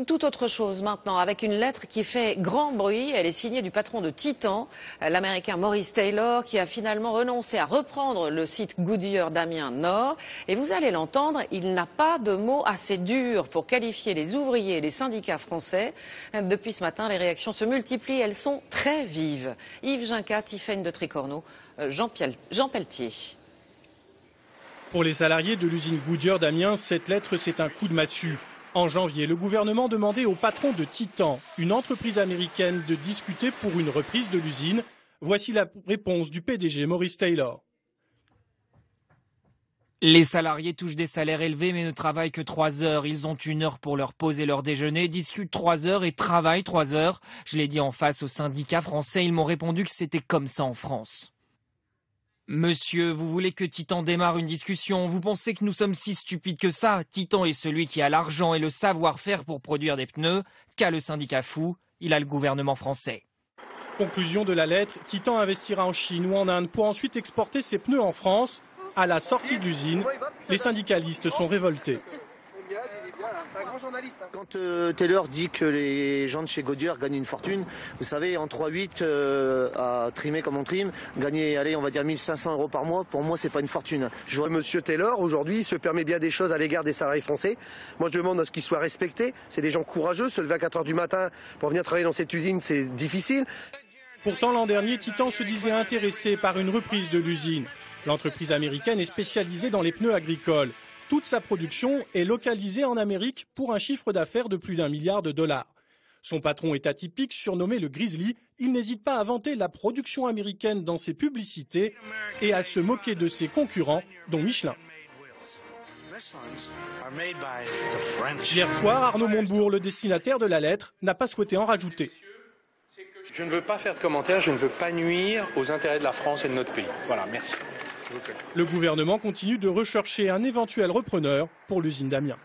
Tout autre chose maintenant, avec une lettre qui fait grand bruit. Elle est signée du patron de Titan, l'américain Maurice Taylor, qui a finalement renoncé à reprendre le site Goodyear d'Amiens Nord. Et vous allez l'entendre, il n'a pas de mots assez durs pour qualifier les ouvriers et les syndicats français. Depuis ce matin, les réactions se multiplient, elles sont très vives. Yves Gincat, Tiffaine de Tricorneau, Jean Pelletier. Pour les salariés de l'usine Goodyear d'Amiens, cette lettre, c'est un coup de massue. En janvier, le gouvernement demandait au patron de Titan, une entreprise américaine, de discuter pour une reprise de l'usine. Voici la réponse du PDG Maurice Taylor. Les salariés touchent des salaires élevés mais ne travaillent que 3 heures. Ils ont 1 heure pour leur pause et leur déjeuner, discutent 3 heures et travaillent 3 heures. Je l'ai dit en face aux syndicats français, ils m'ont répondu que c'était comme ça en France. Monsieur, vous voulez que Titan démarre une discussion? Vous pensez que nous sommes si stupides que ça? Titan est celui qui a l'argent et le savoir-faire pour produire des pneus. Qu'a le syndicat fou? Il a le gouvernement français. Conclusion de la lettre, Titan investira en Chine ou en Inde pour ensuite exporter ses pneus en France. À la sortie de l'usine, les syndicalistes sont révoltés. Quand Taylor dit que les gens de chez Goodyear gagnent une fortune, vous savez, en 3-8, à trimer comme on trime, gagner, allez, on va dire 1 500 € par mois, pour moi, c'est pas une fortune. Je vois Monsieur Taylor, aujourd'hui, se permet bien des choses à l'égard des salariés français. Moi, je demande à ce qu'ils soient respectés. C'est des gens courageux. Se lever à 4 h du matin pour venir travailler dans cette usine, c'est difficile. Pourtant, l'an dernier, Titan se disait intéressé par une reprise de l'usine. L'entreprise américaine est spécialisée dans les pneus agricoles. Toute sa production est localisée en Amérique pour un chiffre d'affaires de plus d'1 milliard de dollars. Son patron est atypique, surnommé le Grizzly. Il n'hésite pas à vanter la production américaine dans ses publicités et à se moquer de ses concurrents, dont Michelin. Hier soir, Arnaud Montebourg, le destinataire de la lettre, n'a pas souhaité en rajouter. Je ne veux pas faire de commentaires, je ne veux pas nuire aux intérêts de la France et de notre pays. Voilà, merci. Le gouvernement continue de rechercher un éventuel repreneur pour l'usine d'Amiens.